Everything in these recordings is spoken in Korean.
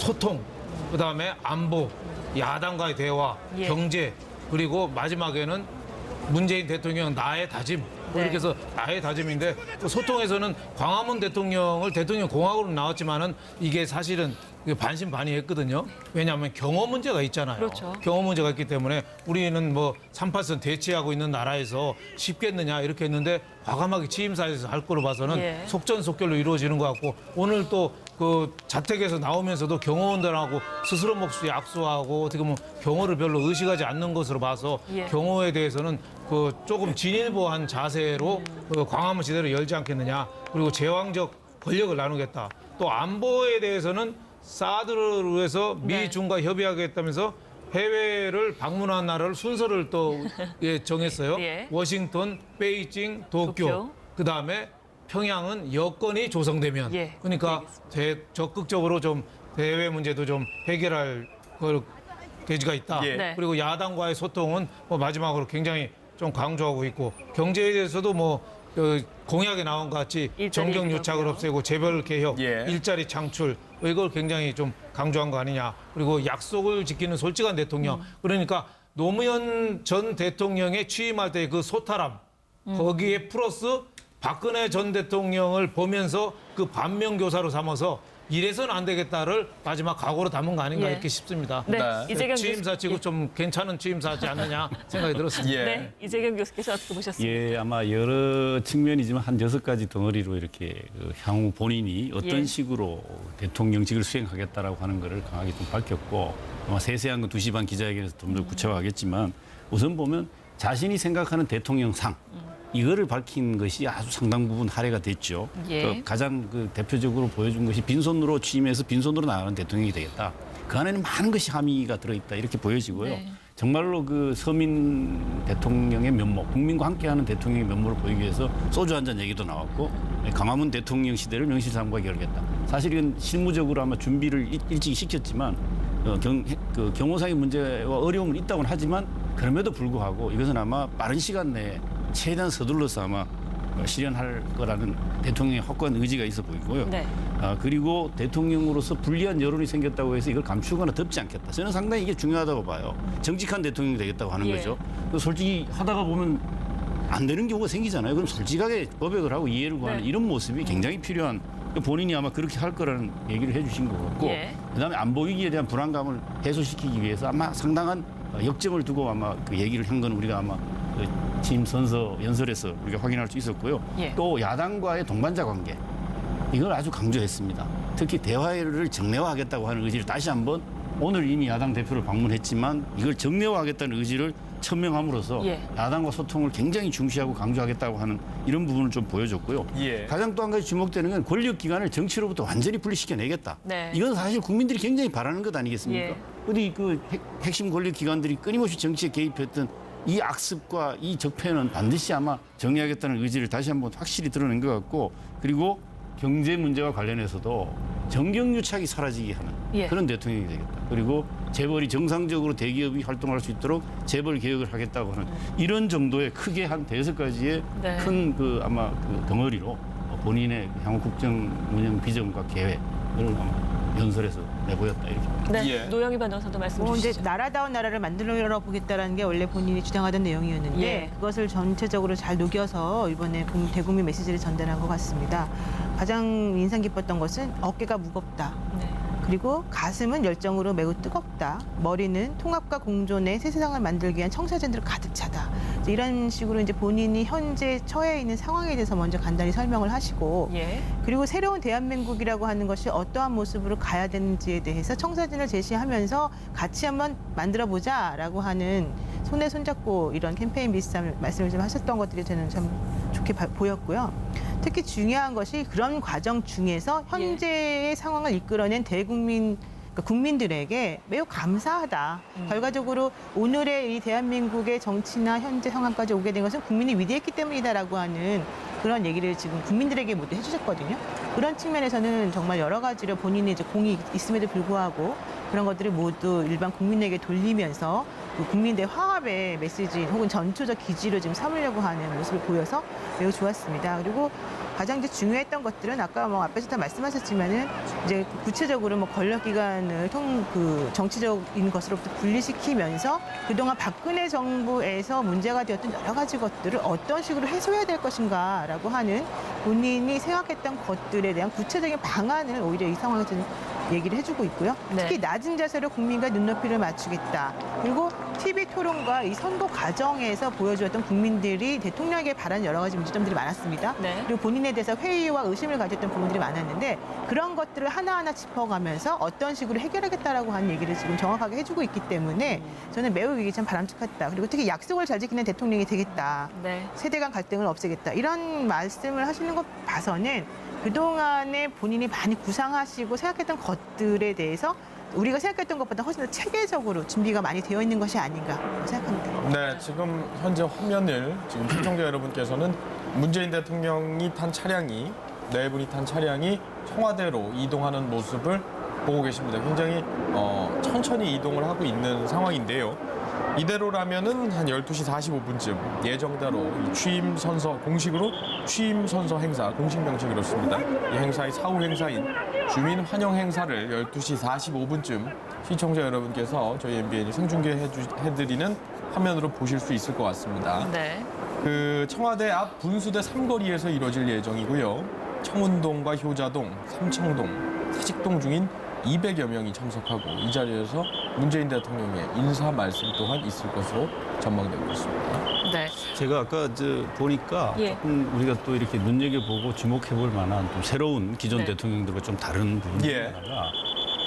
소통, 그다음에 안보, 야당과의 대화, 예. 경제, 그리고 마지막에는 문재인 대통령 나의 다짐. 네. 이렇게 해서 나의 다짐인데 또 소통에서는 광화문 대통령을 대통령 공학으로 나왔지만은 이게 사실은 반신반의했거든요. 왜냐하면 경호 문제가 있잖아요. 그렇죠. 경호 문제가 있기 때문에 우리는 뭐 3.8선 대치하고 있는 나라에서 쉽겠느냐 이렇게 했는데 과감하게 취임사에서 할 거로 봐서는 예. 속전속결로 이루어지는 것 같고 오늘 또 그 자택에서 나오면서도 경호원들하고 스스로 몫이 악수하고 어떻게 보면 경호를 별로 의식하지 않는 것으로 봐서 예. 경호에 대해서는 그 조금 진일보한 자세로 그 광화문 시대를 열지 않겠느냐. 그리고 제왕적 권력을 나누겠다. 또 안보에 대해서는 사드를 위해서 네. 미중과 협의하겠다면서 해외를 방문한 나라를 순서를 또 예, 정했어요. 예. 워싱턴, 베이징, 도쿄. 도쿄. 그다음에 평양은 여건이 조성되면 예, 그러니까 적극적으로 좀 대외 문제도 좀 해결할 그 계기가 있다. 예. 네. 그리고 야당과의 소통은 뭐 마지막으로 굉장히 좀 강조하고 있고 경제에 대해서도 뭐 공약에 나온 것 같이 일자리 정경 얘기도 유착을 하고요. 없애고 재벌 개혁, 예. 일자리 창출 이걸 굉장히 좀 강조한 거 아니냐. 그리고 약속을 지키는 솔직한 대통령. 그러니까 노무현 전 대통령의 취임할 때 그 소탈함 거기에 플러스 박근혜 전 대통령을 보면서 그 반면교사로 삼아서 이래서는 안 되겠다를 마지막 각오로 담은 거 아닌가 예. 이렇게 싶습니다. 네, 네. 이재경 취임사 치고 교수, 좀 괜찮은 취임사지 않느냐 생각이 들었습니다. 예. 네, 이재경 교수께서 어떻게 보셨습니까? 예, 아마 여러 측면이지만 한 6가지 덩어리로 이렇게 그 향후 본인이 어떤 예. 식으로 대통령직을 수행하겠다라고 하는 것을 강하게 좀 밝혔고 아마 세세한 건 2시 반 기자회견에서 좀 더 구체화하겠지만 우선 보면 자신이 생각하는 대통령상 이거를 밝힌 것이 아주 상당 부분 할애가 됐죠. 예. 그 가장 그 대표적으로 보여준 것이 빈손으로 취임해서 빈손으로 나가는 대통령이 되겠다. 그 안에는 많은 것이 함의가 들어있다 이렇게 보여지고요. 네. 정말로 그 서민 대통령의 면모, 국민과 함께하는 대통령의 면모를 보이기 위해서 소주 한 잔 얘기도 나왔고 광화문 대통령 시대를 명실상부하게 열겠다. 사실 이건 실무적으로 아마 준비를 일찍 시켰지만 경호상의 문제와 어려움은 있다고는 하지만 그럼에도 불구하고 이것은 아마 빠른 시간 내에 최대한 서둘러서 아마 실현할 거라는 대통령의 확고한 의지가 있어 보이고요. 네. 그리고 대통령으로서 불리한 여론이 생겼다고 해서 이걸 감추거나 덮지 않겠다. 저는 상당히 이게 중요하다고 봐요. 정직한 대통령이 되겠다고 하는 예. 거죠. 솔직히 하다가 보면 안 되는 경우가 생기잖아요. 그럼 솔직하게 고백을 하고 이해를 구하는 네. 이런 모습이 굉장히 필요한 본인이 아마 그렇게 할 거라는 얘기를 해주신 것 같고 예. 그다음에 안보 위기에 대한 불안감을 해소시키기 위해서 아마 상당한 역점을 두고 아마 그 얘기를 한 건 우리가 아마 그 취임 선서 연설에서 우리가 확인할 수 있었고요. 예. 또 야당과의 동반자 관계 이걸 아주 강조했습니다. 특히 대화를 정례화하겠다고 하는 의지를 다시 한번 오늘 이미 야당 대표를 방문했지만 이걸 정례화하겠다는 의지를 천명함으로써 예. 야당과 소통을 굉장히 중시하고 강조하겠다고 하는 이런 부분을 좀 보여줬고요. 예. 가장 또 한 가지 주목되는 건 권력기관을 정치로부터 완전히 분리시켜내겠다. 네. 이건 사실 국민들이 굉장히 바라는 것 아니겠습니까? 예. 어디 그 핵심 권력기관들이 끊임없이 정치에 개입했던 이 악습과 이 적폐는 반드시 아마 정리하겠다는 의지를 다시 한번 확실히 드러낸 것 같고 그리고 경제 문제와 관련해서도 정경유착이 사라지게 하는 예. 그런 대통령이 되겠다. 그리고 재벌이 정상적으로 대기업이 활동할 수 있도록 재벌 개혁을 하겠다고 하는 이런 정도의 크게 한 5가지의 네. 큰 그 아마 그 덩어리로 본인의 향후 국정 운영 비전과 계획을 아마 연설에서 내보였다 이렇게. 네, 예. 노영희 변호사도 말씀 이제 주시죠. 나라다운 나라를 만들어 보겠다라는 게 원래 본인이 주장하던 내용이었는데 예. 그것을 전체적으로 잘 녹여서 이번에 대국민 메시지를 전달한 것 같습니다. 가장 인상 깊었던 것은 어깨가 무겁다. 네. 그리고 가슴은 열정으로 매우 뜨겁다. 머리는 통합과 공존의 새 세상을 만들기 위한 청사진으로 가득 차다. 이런 식으로 이제 본인이 현재 처해 있는 상황에 대해서 먼저 간단히 설명을 하시고 예. 그리고 새로운 대한민국이라고 하는 것이 어떠한 모습으로 가야 되는지에 대해서 청사진을 제시하면서 같이 한번 만들어보자라고 하는 손에 손잡고 이런 캠페인 비슷한 말씀을 좀 하셨던 것들이 저는 참 좋게 보였고요. 특히 중요한 것이 그런 과정 중에서 현재의 상황을 이끌어낸 대국민 그러니까 국민들에게 매우 감사하다. 결과적으로 오늘의 이 대한민국의 정치나 현재 상황까지 오게 된 것은 국민이 위대했기 때문이다라고 하는 그런 얘기를 지금 국민들에게 모두 해주셨거든요. 그런 측면에서는 정말 여러 가지로 본인의 이제 공이 있음에도 불구하고 그런 것들을 모두 일반 국민에게 돌리면서 그 국민대 화합의 메시지 혹은 전초적 기지로 지금 삼으려고 하는 모습을 보여서 매우 좋았습니다. 그리고 가장 이제 중요했던 것들은 아까 뭐 앞에서 다 말씀하셨지만은 이제 구체적으로 뭐 권력기관을 정치적인 것으로부터 분리시키면서 그동안 박근혜 정부에서 문제가 되었던 여러 가지 것들을 어떤 식으로 해소해야 될 것인가라고 하는 본인이 생각했던 것들에 대한 구체적인 방안을 오히려 이 상황에서 얘기를 해주고 있고요. 네. 특히 낮은 자세로 국민과 눈높이를 맞추겠다. 그리고 TV 토론과 이 선거 과정에서 보여주었던 국민들이 대통령에게 바라는 여러 가지 문제점들이 많았습니다. 네. 그리고 본인에 대해서 회의와 의심을 가졌던 부분들이 많았는데 그런 것들을 하나하나 짚어가면서 어떤 식으로 해결하겠다라고 하는 얘기를 지금 정확하게 해주고 있기 때문에 저는 매우 이게 참 바람직했다. 그리고 특히 약속을 잘 지키는 대통령이 되겠다. 네. 세대 간 갈등을 없애겠다. 이런 말씀을 하시는 것 봐서는 그동안에 본인이 많이 구상하시고 생각했던 것들에 대해서 우리가 생각했던 것보다 훨씬 더 체계적으로 준비가 많이 되어 있는 것이 아닌가 생각합니다. 네, 지금 현재 화면을 지금 시청자 여러분께서는 문재인 대통령이 탄 차량이 네 분이 탄 차량이 청와대로 이동하는 모습을 보고 계십니다. 굉장히 천천히 이동을 하고 있는 상황인데요. 이대로라면은 한 12시 45분쯤 예정대로 이 취임 선서 공식으로 취임 선서 행사 공식 명칭이 이렇습니다. 이 행사의 사후 행사인 주민 환영 행사를 12시 45분쯤 시청자 여러분께서 저희 MBN이 생중계해드리는 화면으로 보실 수 있을 것 같습니다. 네. 그 청와대 앞 분수대 삼거리에서 이뤄질 예정이고요. 청운동과 효자동, 삼청동, 사직동 중인 200여 명이 참석하고 이 자리에서 문재인 대통령의 인사 말씀 또한 있을 것으로 전망되고 있습니다. 네. 제가 아까 보니까 예. 조금 우리가 또 이렇게 눈여겨보고 주목해볼 만한 좀 새로운 기존 네. 대통령들과 좀 다른 부분 중에 예. 하나가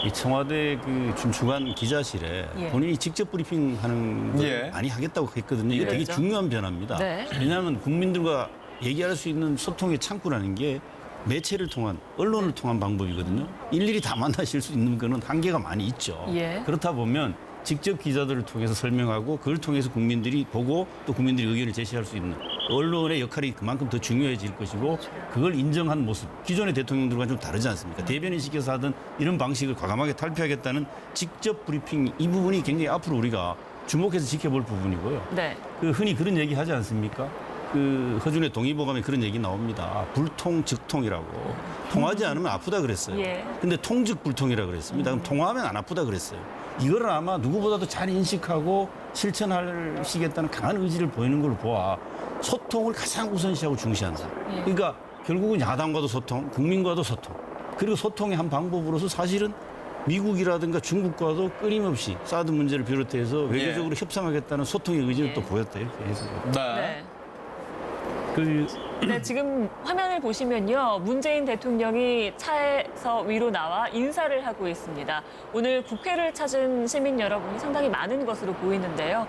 이 청와대 그 주간 기자실에 예. 본인이 직접 브리핑하는 걸 예. 많이 하겠다고 했거든요. 이게 되게 그렇죠. 중요한 변화입니다. 네. 왜냐하면 국민들과 얘기할 수 있는 소통의 창구라는 게 매체를 통한 언론을 통한 방법이거든요. 일일이 다 만나실 수 있는 거는 한계가 많이 있죠. 예. 그렇다 보면 직접 기자들을 통해서 설명하고 그걸 통해서 국민들이 보고 또 국민들이 의견을 제시할 수 있는 언론의 역할이 그만큼 더 중요해질 것이고 그걸 인정한 모습. 기존의 대통령들과 좀 다르지 않습니까? 대변인 시켜서 하던 이런 방식을 과감하게 탈피하겠다는 직접 브리핑 이 부분이 굉장히 앞으로 우리가 주목해서 지켜볼 부분이고요. 네. 그 흔히 그런 얘기 하지 않습니까? 그 허준의 동의보감에 그런 얘기 나옵니다. 불통즉통이라고. 통하지 않으면 아프다 그랬어요. 예. 근데 통즉불통이라고 그랬습니다. 그럼 통화하면 안 아프다 그랬어요. 이거를 아마 누구보다도 잘 인식하고 실천하시겠다는 강한 의지를 보이는 걸로 보아 소통을 가장 우선시하고 중시한다. 예. 그러니까 결국은 야당과도 소통, 국민과도 소통. 그리고 소통의 한 방법으로서 사실은 미국이라든가 중국과도 끊임없이 사드 문제를 비롯해서 외교적으로 협상하겠다는 소통의 의지를 예. 또 보였다 이렇게 해서. 네. 그 네, 지금 화면을 보시면요. 문재인 대통령이 차에서 위로 나와 인사를 하고 있습니다. 오늘 국회를 찾은 시민 여러분이 상당히 많은 것으로 보이는데요.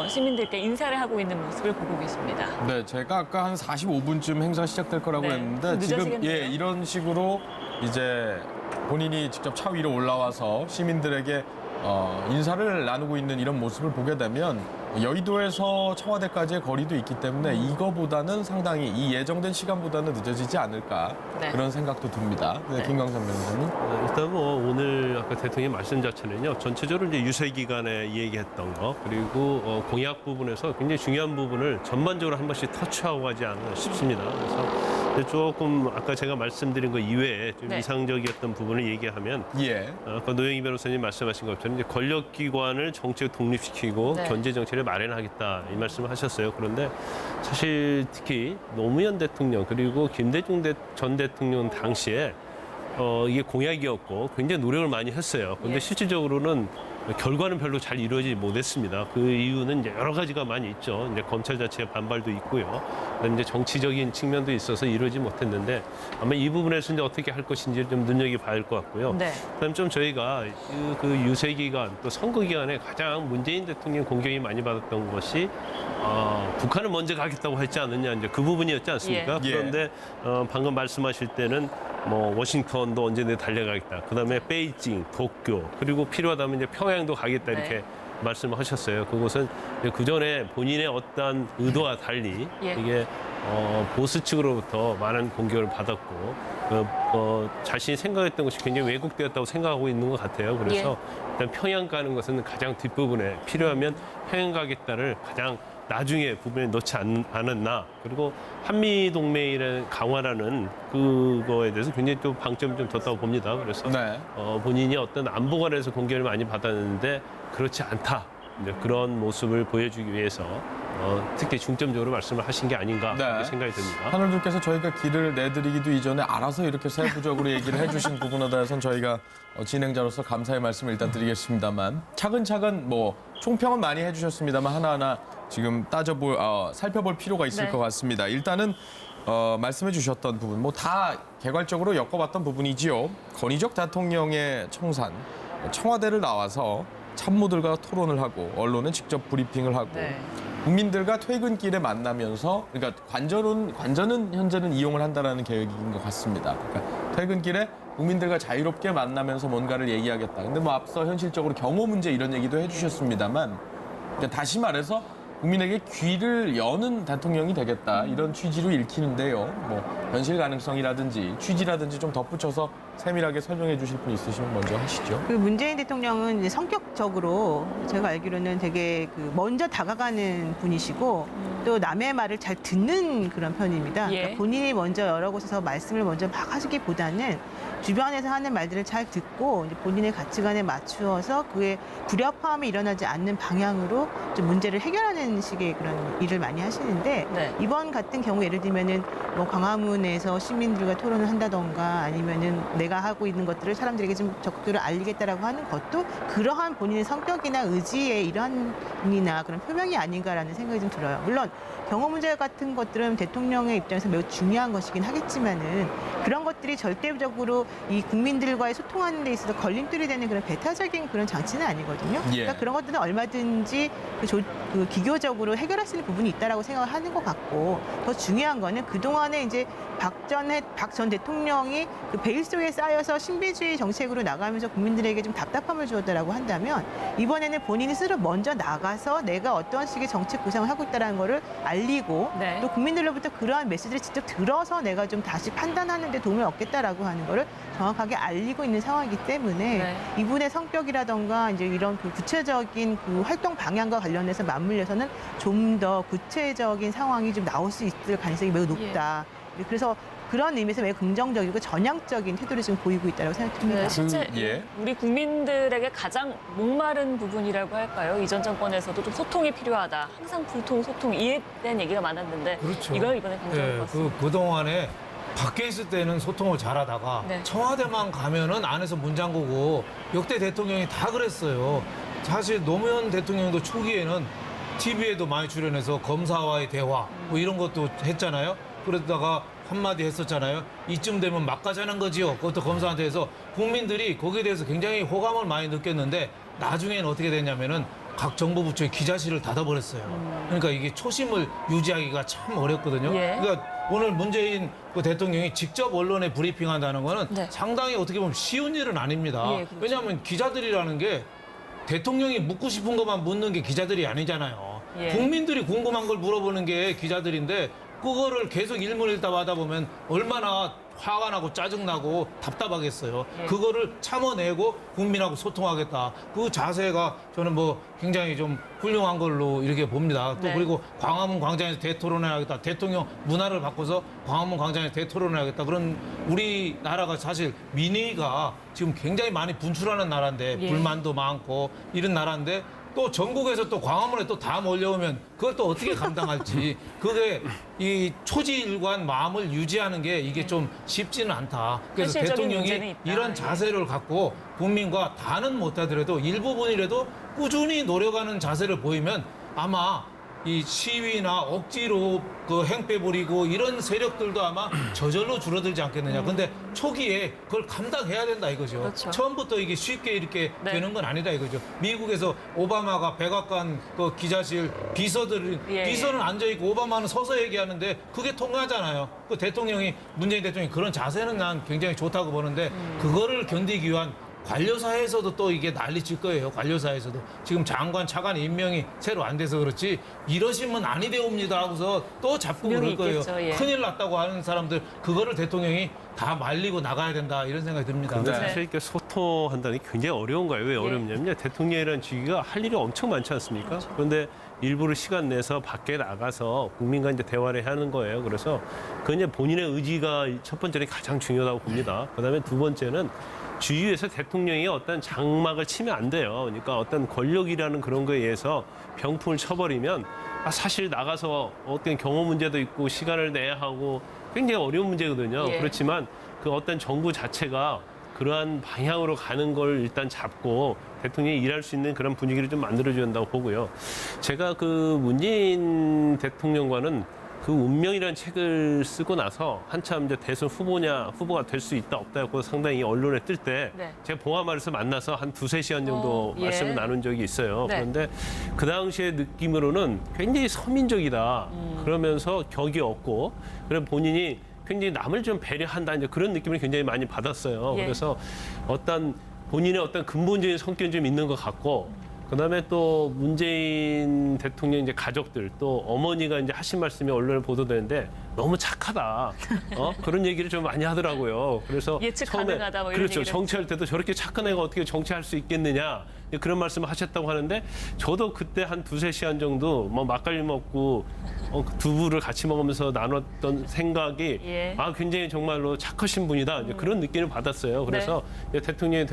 시민들께 인사를 하고 있는 모습을 보고 계십니다. 네, 제가 아까 한 45분쯤 행사 시작될 거라고 네, 했는데 지금 늦어지겠네요. 이런 식으로 이제 본인이 직접 차 위로 올라와서 시민들에게 인사를 나누고 있는 이런 모습을 보게 되면 여의도에서 청와대까지의 거리도 있기 때문에 이거보다는 상당히 이 예정된 시간보다는 늦어지지 않을까 네. 그런 생각도 듭니다. 네, 네. 김광선 변호사님. 일단 뭐 오늘 아까 대통령 말씀 자체는요 전체적으로 이제 유세 기간에 얘기했던 거 그리고 공약 부분에서 굉장히 중요한 부분을 전반적으로 한 번씩 터치하고 가지 않나 싶습니다. 그래서 조금 아까 제가 말씀드린 거 이외에 좀 네. 이상적이었던 부분을 얘기하면 예. 아까 노영희 변호사님 말씀하신 것처럼 이제 권력기관을 정책 독립시키고 네. 견제 정책을 마련하겠다 이 말씀을 하셨어요. 그런데 사실 특히 노무현 대통령 그리고 김대중 전 대통령 당시에 이게 공약이었고 굉장히 노력을 많이 했어요. 그런데 예. 실질적으로는 결과는 별로 잘 이루어지지 못했습니다. 그 이유는 이제 여러 가지가 많이 있죠. 이제 검찰 자체의 반발도 있고요. 그다음에 이제 정치적인 측면도 있어서 이루어지지 못했는데 아마 이 부분에서 이제 어떻게 할 것인지 좀 눈여겨봐야 할 것 같고요. 네. 그다음 좀 저희가 그 유세 기간 또 선거 기간에 가장 문재인 대통령 공격이 많이 받았던 것이 북한을 먼저 가겠다고 했지 않느냐 이제 그 부분이었지 않습니까? 예. 그런데 방금 말씀하실 때는 뭐 워싱턴도 언제든 달려가겠다. 그다음에 베이징, 도쿄 그리고 필요하다면 이제 평양도 가겠다 이렇게 네. 말씀을 하셨어요. 그것은 그 전에 본인의 어떤 의도와 달리 예. 이게 보수 측으로부터 많은 공격을 받았고 자신이 생각했던 것이 굉장히 왜곡되었다고 생각하고 있는 것 같아요. 그래서 일단 평양 가는 것은 가장 뒷부분에 필요하면 평양 가겠다를 가장 나중에 부분에 넣지 않았나. 그리고 한미 동맹의 강화라는 그거에 대해서 굉장히 또 방점이 좀 뒀다고 봅니다. 그래서 네. 본인이 어떤 안보관에서 공격을 많이 받았는데 그렇지 않다. 이제 그런 모습을 보여주기 위해서 특히 중점적으로 말씀을 하신 게 아닌가 네. 이렇게 생각이 듭니다. 하늘님께서 저희가 길을 내드리기도 이전에 알아서 이렇게 세부적으로 얘기를 해주신 부분에 대해서는 저희가 진행자로서 감사의 말씀을 일단 드리겠습니다만 차근차근 뭐 총평은 많이 해주셨습니다만 하나하나 지금 살펴볼 필요가 있을 네. 것 같습니다. 일단은 말씀해 주셨던 부분 뭐 다 개괄적으로 엮어봤던 부분이지요. 건의적 대통령의 청산, 청와대를 나와서 참모들과 토론을 하고 언론은 직접 브리핑을 하고 네. 국민들과 퇴근길에 만나면서 그러니까 관전은 현재는 이용을 한다라는 계획인 것 같습니다. 그러니까 퇴근길에 국민들과 자유롭게 만나면서 뭔가를 얘기하겠다. 근데 뭐 앞서 현실적으로 경호 문제 이런 얘기도 해주셨습니다만 그러니까 다시 말해서 국민에게 귀를 여는 대통령이 되겠다 이런 취지로 읽히는데요. 뭐 현실 가능성이라든지 취지라든지 좀 덧붙여서 세밀하게 설명해 주실 분 있으시면 먼저 하시죠. 그 문재인 대통령은 이제 성격적으로 제가 알기로는 되게 먼저 다가가는 분이시고 또 남의 말을 잘 듣는 그런 편입니다. 예. 그러니까 본인이 먼저 여러 곳에서 말씀을 먼저 막 하시기보다는 주변에서 하는 말들을 잘 듣고 이제 본인의 가치관에 맞추어서 그의 불협화음이 일어나지 않는 방향으로 좀 문제를 해결하는 식의 그런 일을 많이 하시는데 네. 이번 같은 경우 예를 들면은 뭐 광화문에서 시민들과 토론을 한다던가 아니면은 내가 하고 있는 것들을 사람들에게 좀 적극적으로 알리겠다라고 하는 것도 그러한 본인의 성격이나 의지의 일환이나 그런 표명이 아닌가라는 생각이 좀 들어요. 물론 경호 문제 같은 것들은 대통령의 입장에서 매우 중요한 것이긴 하겠지만은 그런 것들이 절대적으로 이 국민들과의 소통하는 데 있어서 걸림돌이 되는 그런 배타적인 그런 장치는 아니거든요. 예. 그러니까 그런 것들은 얼마든지 기교적으로 해결할 수 있는 부분이 있다라고 생각을 하는 것 같고 더 중요한 거는 그동안에 이제 박 전 대통령이 그 베일 속에 쌓여서 신비주의 정책으로 나가면서 국민들에게 좀 답답함을 주었다라고 한다면 이번에는 본인이 스스로 먼저 나가서 내가 어떠한 식의 정책 구상을 하고 있다는 거를 알리고 네. 또 국민들로부터 그러한 메시지를 직접 들어서 내가 좀 다시 판단하는 데 도움을 얻겠다라고 하는 거를 정확하게 알리고 있는 상황이기 때문에 네. 이분의 성격이라던가 이제 이런 그 구체적인 그 활동 방향과 관련해서 맞물려서는 좀 더 구체적인 상황이 좀 나올 수 있을 가능성이 매우 높다. 그래서 그런 의미에서 매우 긍정적이고 전향적인 태도를 지금 보이고 있다고 생각합니다. 네, 실제 예. 우리 국민들에게 가장 목마른 부분이라고 할까요? 이전 정권에서도 좀 소통이 필요하다. 항상 불통, 소통, 이에 대한 얘기가 많았는데 그렇죠. 이걸 이번에 강조한 것 같습니다. 그동안에 밖에 있을 때는 소통을 잘하다가 네. 청와대만 가면은 안에서 문 잠그고 역대 대통령이 다 그랬어요. 사실 노무현 대통령도 초기에는 TV에도 많이 출연해서 검사와의 대화 뭐 이런 것도 했잖아요. 그러다가 한마디 했었잖아요. 이쯤 되면 막가자는 거지요. 그것도 검사한테 해서 국민들이 거기에 대해서 굉장히 호감을 많이 느꼈는데 나중에는 어떻게 됐냐면은 각 정부 부처의 기자실을 닫아버렸어요. 그러니까 이게 초심을 유지하기가 참 어렵거든요. 예. 그러니까 오늘 문재인 그 대통령이 직접 언론에 브리핑한다는 거는 네. 상당히 어떻게 보면 쉬운 일은 아닙니다. 예, 그렇죠. 왜냐하면 기자들이라는 게 대통령이 묻고 싶은 것만 묻는 게 기자들이 아니잖아요. 예. 국민들이 궁금한 걸 물어보는 게 기자들인데 그거를 계속 일문일답 하다 보면 얼마나 화가 나고 짜증나고 답답하겠어요. 예. 그거를 참아내고 국민하고 소통하겠다. 그 자세가 저는 뭐 굉장히 좀 훌륭한 걸로 이렇게 봅니다. 또 네. 그리고 광화문 광장에서 대토론을 하겠다. 대통령 문화를 바꿔서 광화문 광장에서 대토론을 하겠다. 그런 우리나라가 사실 민의가 지금 굉장히 많이 분출하는 나라인데 예. 불만도 많고 이런 나라인데 또 전국에서 또 광화문에 또 다 몰려오면 그걸 또 어떻게 감당할지 그게 이 초지일관 마음을 유지하는 게 이게 좀 쉽지는 않다. 그래서 현실적인 문제는 대통령이 있다. 이런 자세를 갖고 국민과 다는 못하더라도 일부분이라도 꾸준히 노력하는 자세를 보이면 아마 이 시위나 억지로 그 행패 부리고 이런 세력들도 아마 저절로 줄어들지 않겠느냐. 근데 초기에 그걸 감당해야 된다 이거죠. 그렇죠. 처음부터 이게 쉽게 이렇게 네. 되는 건 아니다 이거죠. 미국에서 오바마가 백악관 그 기자실 비서들이 예, 비서는 앉아 있고 오바마는 서서 얘기하는데 그게 통하잖아요. 그 대통령이 문재인 대통령이 그런 자세는 난 굉장히 좋다고 보는데 그거를 견디기 위한 관료사에서도 또 이게 난리칠 거예요. 관료사에서도 지금 장관 차관 임명이 새로 안 돼서 그렇지 이러시면 아니 되옵니다 하고서 또 잡고 분명히 그럴 거예요. 있겠죠, 예. 큰일 났다고 하는 사람들 그거를 대통령이 다 말리고 나가야 된다 이런 생각이 듭니다. 근데 네. 사실 이렇게 소통한다는 게 굉장히 어려운 거예요. 왜 어렵냐면요. 대통령이라는 직위가 할 일이 엄청 많지 않습니까? 그런데 일부러 시간 내서 밖에 나가서 국민과 이제 대화를 하는 거예요. 그래서 그 이제 본인의 의지가 첫 번째는 가장 중요하다고 봅니다. 그다음에 두 번째는 주위에서 대통령이 어떤 장막을 치면 안 돼요. 그러니까 어떤 권력이라는 그런 거에 의해서 병풍을 쳐버리면 사실 나가서 어떤 경호 문제도 있고 시간을 내야 하고 굉장히 어려운 문제거든요. 예. 그렇지만 그 어떤 정부 자체가 그러한 방향으로 가는 걸 일단 잡고 대통령이 일할 수 있는 그런 분위기를 좀 만들어줘야 한다고 보고요. 제가 그 문재인 대통령과는 그 운명이라는 책을 쓰고 나서 한참 이제 대선 후보가 될 수 있다 없다고 상당히 언론에 뜰 때 네. 제가 봉화마을에서 만나서 한 두세 시간 정도 예. 말씀을 나눈 적이 있어요. 네. 그런데 그 당시의 느낌으로는 굉장히 서민적이다. 그러면서 격이 없고 그래 본인이 굉장히 남을 좀 배려한다 이제 그런 느낌을 굉장히 많이 받았어요. 예. 그래서 어떤 본인의 어떤 근본적인 성격이 좀 있는 것 같고 그다음에 또 문재인 대통령 이제 가족들 또 어머니가 이제 하신 말씀이 언론에 보도되는데 너무 착하다. 그런 얘기를 좀 많이 하더라고요. 그래서 예측 처음에 가능하다 뭐 이런 그렇죠. 얘기를 정치할 때도 저렇게 착한 애가 어떻게 정치할 수 있겠느냐 그런 말씀을 하셨다고 하는데 저도 그때 한 두세 시간 정도 뭐 막걸리 먹고 두부를 같이 먹으면서 나눴던 생각이 예. 굉장히 정말로 착하신 분이다 이제 그런 느낌을 받았어요. 그래서 이제 대통령이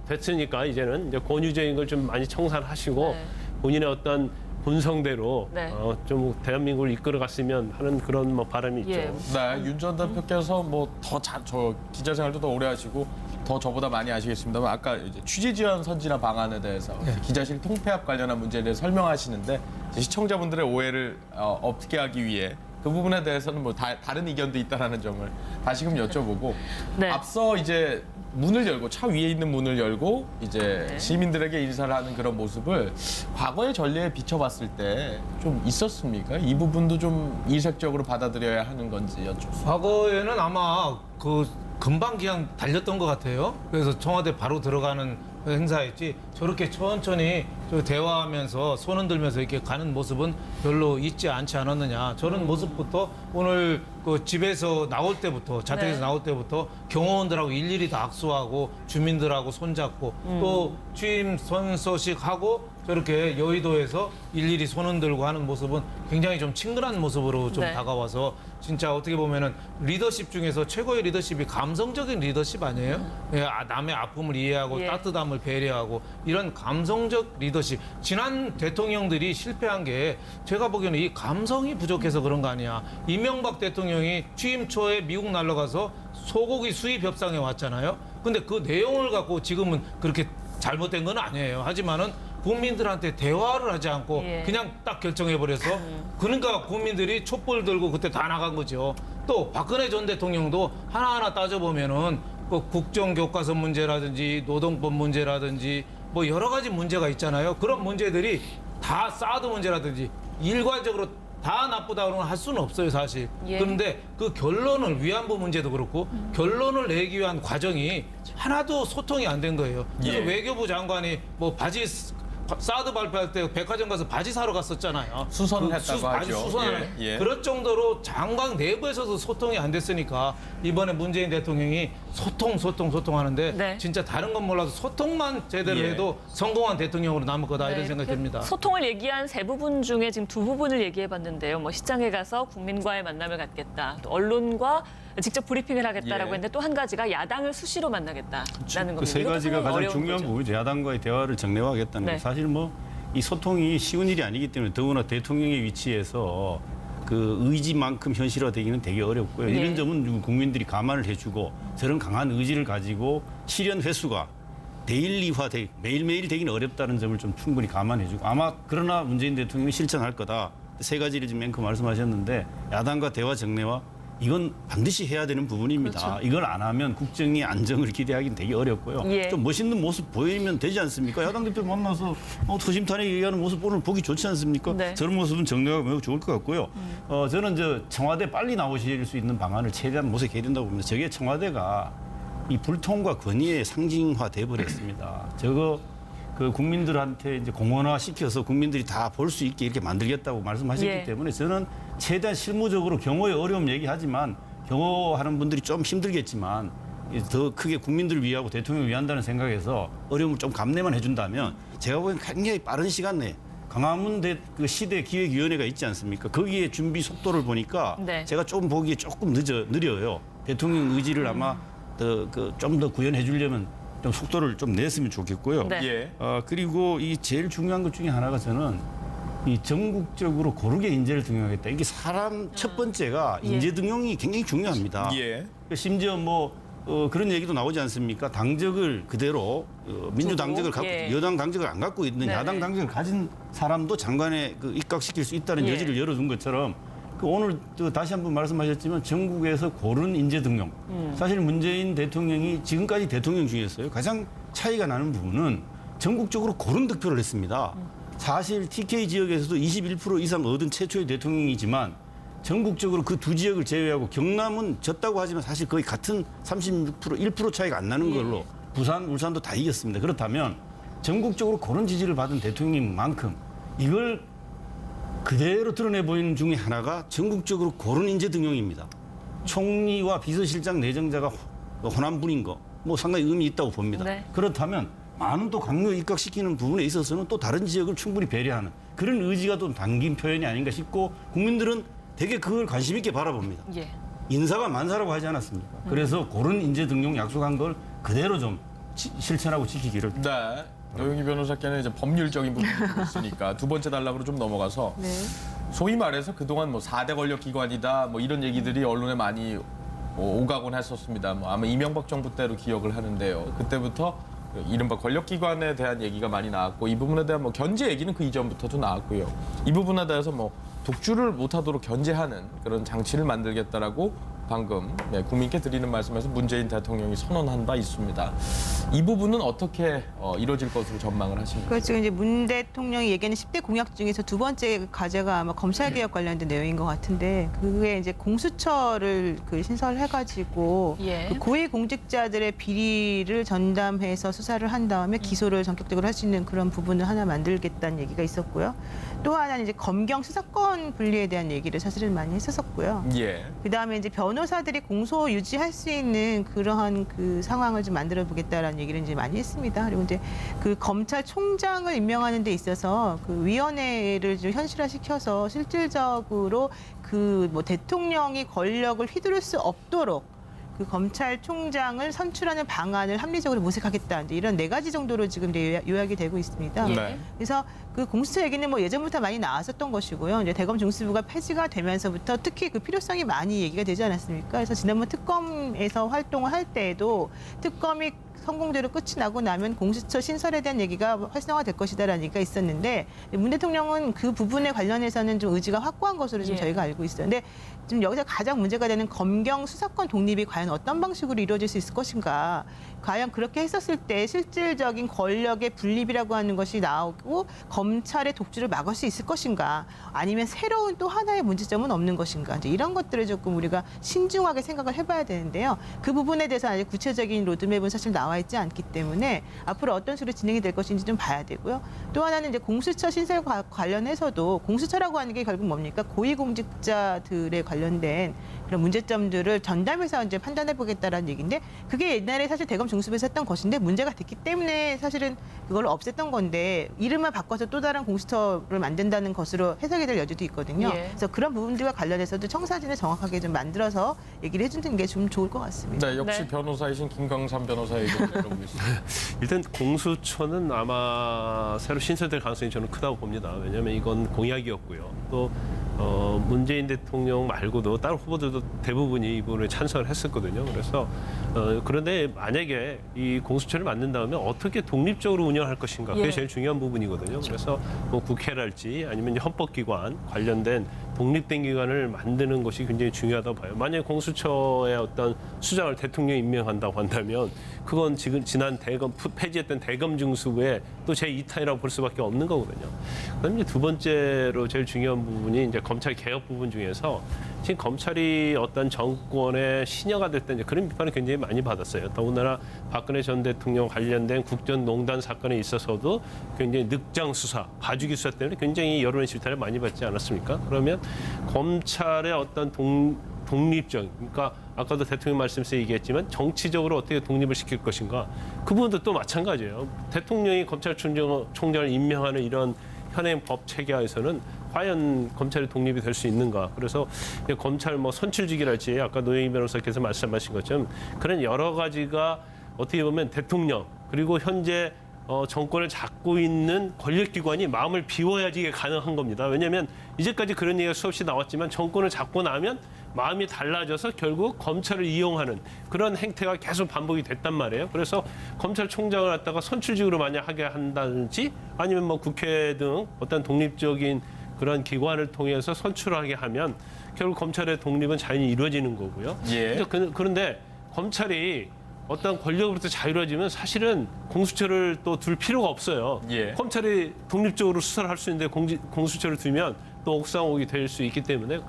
됐으니까 이제는 이제 권위적인 걸 좀 많이 청산하시고 네. 본인의 어떤 본성대로 네. 좀 대한민국을 이끌어갔으면 하는 그런 뭐 바람이 있죠. 예. 네, 윤 전 대표께서 뭐 저 기자 생활도 더 오래 하시고 더 저보다 많이 아시겠습니다만 아까 이제 취재 지원 선진화 방안에 대해서 기자실 통폐합 관련한 문제에 대해 설명하시는데 이제 시청자분들의 오해를 없게 하기 위해 그 부분에 대해서는 뭐 다른 의견도 있다라는 점을 다시금 여쭤보고 네. 앞서 이제 문을 열고 차 위에 있는 문을 열고 이제 네. 시민들에게 인사를 하는 그런 모습을 과거의 전례에 비춰봤을 때 좀 있었습니까? 이 부분도 좀 이색적으로 받아들여야 하는 건지 여쭙습니다. 과거에는 아마 그 금방 그냥 달렸던 것 같아요. 그래서 청와대 바로 들어가는 행사였지 저렇게 천천히 대화하면서 손 흔들면서 이렇게 가는 모습은 별로 있지 않지 않았느냐. 저런 모습부터 오늘 그 집에서 나올 때부터 자택에서 네. 나올 때부터 경호원들하고 일일이 다 악수하고 주민들하고 손잡고 또 취임 선서식 하고 저렇게 여의도에서 일일이 손 흔들고 하는 모습은 굉장히 좀 친근한 모습으로 좀 네. 다가와서 진짜 어떻게 보면은 리더십 중에서 최고의 리더십이 감성적인 리더십 아니에요? 예, 남의 아픔을 이해하고 예. 따뜻함을 배려하고 이런 감성적 리더십. 지난 대통령들이 실패한 게 제가 보기에는 이 감성이 부족해서 그런 거 아니야. 이명박 대통령이 취임 초에 미국 날아가서 소고기 수입 협상에 왔잖아요. 근데 그 내용을 갖고 지금은 그렇게 잘못된 건 아니에요. 하지만은 국민들한테 대화를 하지 않고 예. 그냥 딱 결정해버려서 그러니까 국민들이 촛불 들고 그때 다 나간 거죠. 또 박근혜 전 대통령도 하나하나 따져보면은 그 국정교과서 문제라든지 노동법 문제라든지 뭐 여러 가지 문제가 있잖아요. 그런 문제들이 다 사드 문제라든지 일괄적으로 다 나쁘다고는 할 수는 없어요, 사실. 예. 그런데 그 결론을 위안부 문제도 그렇고 결론을 내기 위한 과정이 하나도 소통이 안 된 거예요. 그래서 예. 외교부 장관이 뭐 바지 사드 발표할 때 백화점 가서 바지 사러 갔었잖아요. 수선했다고 바지 하죠. 수선을 예, 예. 그럴 정도로 장관 내부에서도 소통이 안 됐으니까 이번에 문재인 대통령이 소통하는데 네. 진짜 다른 건 몰라도 소통만 제대로 예. 해도 성공한 대통령으로 남을 거다 이런 네, 생각이 그 듭니다. 소통을 얘기한 세 부분 중에 지금 두 부분을 얘기해봤는데요. 뭐 시장에 가서 국민과의 만남을 갖겠다. 또 언론과 직접 브리핑을 하겠다라고 예. 했는데 또 한 가지가 야당을 수시로 만나겠다라는 겁니다. 그 세 이것도 가지가 상당히 가장 어려운 중요한 거죠. 부분이죠. 야당과의 대화를 정례화하겠다는 네. 거. 사실 뭐 이 소통이 쉬운 일이 아니기 때문에 더구나 대통령의 위치에서 그 의지만큼 현실화되기는 되게 어렵고요. 예. 이런 점은 국민들이 감안을 해주고 저런 강한 의지를 가지고 실현 횟수가 데일리화돼 매일매일 되기는 어렵다는 점을 좀 충분히 감안해주고 아마 그러나 문재인 대통령이 실천할 거다. 세 가지를 지금 앵커 말씀하셨는데 야당과 대화 정례화 이건 반드시 해야 되는 부분입니다. 그렇죠. 이걸 안 하면 국정의 안정을 기대하기는 되게 어렵고요. 예. 좀 멋있는 모습 보이면 되지 않습니까? 야당 대표 만나서 소심탄회 얘기하는 모습 오늘 보기 좋지 않습니까? 네. 저런 모습은 정례가 매우 좋을 것 같고요. 저는 청와대 빨리 나오실 수 있는 방안을 최대한 모색해야 된다고 봅니다. 저게 청와대가 이 불통과 권위의 상징화 돼버렸습니다. 저거 그 국민들한테 이제 공원화 시켜서 국민들이 다 볼 수 있게 이렇게 만들겠다고 말씀하셨기 예. 때문에 저는 최대한 실무적으로 경호의 어려움 얘기하지만 경호하는 분들이 좀 힘들겠지만 더 크게 국민들을 위하고 대통령을 위한다는 생각에서 어려움을 좀 감내만 해준다면 제가 보기엔 굉장히 빠른 시간 내에 광화문 그 시대 기획위원회가 있지 않습니까? 거기에 준비 속도를 보니까 네. 제가 좀 보기에 조금 느려요. 대통령 의지를 아마 좀 더 구현해 주려면 좀 속도를 좀 냈으면 좋겠고요. 네. 예. 그리고 이 제일 중요한 것 중에 하나가 저는 이 전국적으로 고르게 인재를 등용하겠다. 이게 사람 첫 번째가 예. 인재 등용이 굉장히 중요합니다. 예. 심지어 그런 얘기도 나오지 않습니까? 당적을 그대로 민주당적을 갖고 예. 여당 당적을 안 갖고 있는 네네. 야당 당적을 가진 사람도 장관에 입각시킬 수 있다는 예. 여지를 열어둔 것처럼 오늘 다시 한번 말씀하셨지만 전국에서 고른 인재 등용. 사실 문재인 대통령이 지금까지 대통령 중에서요 가장 차이가 나는 부분은 전국적으로 고른 득표를 했습니다. 사실 TK 지역에서도 21% 이상 얻은 최초의 대통령이지만 전국적으로 그 두 지역을 제외하고 경남은 졌다고 하지만 사실 거의 같은 36% 1% 차이가 안 나는 걸로 부산, 울산도 다 이겼습니다. 그렇다면 전국적으로 그런 지지를 받은 대통령인 만큼 이걸 그대로 드러내 보이는 중에 하나가 전국적으로 고른 인재 등용입니다. 총리와 비서실장 내정자가 호남분인 거 상당히 의미 있다고 봅니다. 네. 그렇다면 많은 또 강요 입각시키는 부분에 있어서는 또 다른 지역을 충분히 배려하는 그런 의지가 또 담긴 표현이 아닌가 싶고 국민들은 되게 그걸 관심 있게 바라봅니다. 예. 인사가 만사라고 하지 않았습니까? 그래서 고른 인재 등용 약속한 걸 그대로 좀 실천하고 지키기를. 네. 노영희 변호사께는 이제 법률적인 부분이 있으니까 두 번째 단락으로 좀 넘어가서 네. 소위 말해서 그동안 4대 권력 기관이다 이런 얘기들이 언론에 많이 오가곤 했었습니다. 아마 이명박 정부 때로 기억을 하는데요. 그때부터 이른바 권력 기관에 대한 얘기가 많이 나왔고 이 부분에 대한 견제 얘기는 그 이전부터도 나왔고요. 이 부분에 대해서 독주를 못하도록 견제하는 그런 장치를 만들겠다라고 방금 국민께 드리는 말씀에서 문재인 대통령이 선언한 바 있습니다. 이 부분은 어떻게 이루어질 것으로 전망을 하십니까? 그렇죠. 이제 문 대통령이 얘기하는 10대 공약 중에서 두 번째 과제가 아마 검찰개혁 관련된 내용인 것 같은데 그게 이제 공수처를 신설해가지고 예. 그 고위공직자들의 비리를 전담해서 수사를 한 다음에 기소를 전격적으로 할 수 있는 그런 부분을 하나 만들겠다는 얘기가 있었고요. 또 하나는 이제 검경 수사권 분리에 대한 얘기를 사실은 많이 했었었고요. 예. 그다음에 이제 변호사들이 공소 유지할 수 있는 그러한 그 상황을 좀 만들어 보겠다라는 얘기를 이제 많이 했습니다. 그리고 이제 그 검찰총장을 임명하는 데 있어서 그 위원회를 좀 현실화시켜서 실질적으로 그 대통령이 권력을 휘두를 수 없도록 그 검찰총장을 선출하는 방안을 합리적으로 모색하겠다. 이제 이런 4가지 정도로 지금 이제 요약이 되고 있습니다. 네. 그래서 그 공수처 얘기는 예전부터 많이 나왔었던 것이고요. 이제 대검 중수부가 폐지가 되면서부터 특히 그 필요성이 많이 얘기가 되지 않았습니까? 그래서 지난번 특검에서 활동을 할 때에도 특검이 성공대로 끝이 나고 나면 공수처 신설에 대한 얘기가 활성화될 것이다라는 얘기가 있었는데 문 대통령은 그 부분에 관련해서는 좀 의지가 확고한 것으로 좀 예. 저희가 알고 있어요. 근데 지금 여기서 가장 문제가 되는 검경 수사권 독립이 과연 어떤 방식으로 이루어질 수 있을 것인가. 과연 그렇게 했었을 때 실질적인 권력의 분립이라고 하는 것이 나오고 검찰의 독주를 막을 수 있을 것인가. 아니면 새로운 또 하나의 문제점은 없는 것인가. 이제 이런 것들을 조금 우리가 신중하게 생각을 해봐야 되는데요. 그 부분에 대해서 아직 구체적인 로드맵은 사실 나와 있지 않기 때문에 앞으로 어떤 식으로 진행이 될 것인지 좀 봐야 되고요. 또 하나는 이제 공수처 신설과 관련해서도 공수처라고 하는 게 결국 뭡니까? 고위공직자들에 관련된 그런 문제점들을 전담해서 이제 판단해 보겠다라는 얘기인데 그게 옛날에 사실 대검 중수부에서 했던 것인데 문제가 됐기 때문에 사실은 그걸 없앴던 건데 이름을 바꿔서 또 다른 공수처를 만든다는 것으로 해석이 될 여지도 있거든요. 예. 그래서 그런 부분들과 관련해서도 청사진을 정확하게 좀 만들어서 얘기를 해주는 게 좀 좋을 것 같습니다. 네, 역시 네. 변호사이신 김광삼 변호사의 의견을 들어보겠습니다. 일단 공수처는 아마 새로 신설될 가능성이 저는 크다고 봅니다. 왜냐하면 이건 공약이었고요. 또 문재인 대통령 말고도 다른 후보들도 대부분이 이 부분에 찬성을 했었거든요. 그래서 그런데 만약에 이 공수처를 만든 다음에 어떻게 독립적으로 운영할 것인가 그게 예. 제일 중요한 부분이거든요. 그래서 국회랄지 아니면 헌법기관 관련된 독립된 기관을 만드는 것이 굉장히 중요하다고 봐요. 만약에 공수처의 어떤 수장을 대통령이 임명한다고 한다면 그건 지금 지난 대검 폐지했던 대검 중수부의 또 제2탄이라고 볼 수밖에 없는 거거든요. 그다음에 이제 두 번째로 제일 중요한 부분이 이제 검찰 개혁 부분 중에서 지금 검찰이 어떤 정권의 신여가 될 때 이제 그런 비판을 굉장히 많이 받았어요. 더군다나 박근혜 전 대통령 관련된 국정농단 사건에 있어서도 굉장히 늑장 수사, 봐주기 수사 때문에 굉장히 여론의 질타를 많이 받지 않았습니까? 그러면 검찰의 어떤 독립적, 그러니까 아까도 대통령 말씀에서 얘기했지만 정치적으로 어떻게 독립을 시킬 것인가, 그 부분도 또 마찬가지예요. 대통령이 검찰총장을 임명하는 이런 현행 법 체계하에서는 과연 검찰이 독립이 될 수 있는가. 그래서 검찰 뭐 선출직이랄지 아까 노영희 변호사께서 말씀하신 것처럼 그런 여러 가지가 어떻게 보면 대통령 그리고 현재 정권을 잡고 있는 권력기관이 마음을 비워야지 이게 가능한 겁니다. 왜냐하면 이제까지 그런 얘기가 수없이 나왔지만 정권을 잡고 나면 마음이 달라져서 결국 검찰을 이용하는 그런 행태가 계속 반복이 됐단 말이에요. 그래서 검찰총장을 갖다가 선출직으로 만약 하게 한다든지 아니면 뭐 국회 등 어떤 독립적인 그런 기관을 통해서 선출하게 하면 결국 검찰의 독립은 자연히 이루어지는 거고요. 예. 그런데 검찰이 어떤 권력으로부터 자유로워지면 사실은 공수처를 또 둘 필요가 없어요. 예. 검찰이 독립적으로 수사를 할 수 있는데 공수처를 두면 또 옥상옥이 될 수 있기 때문에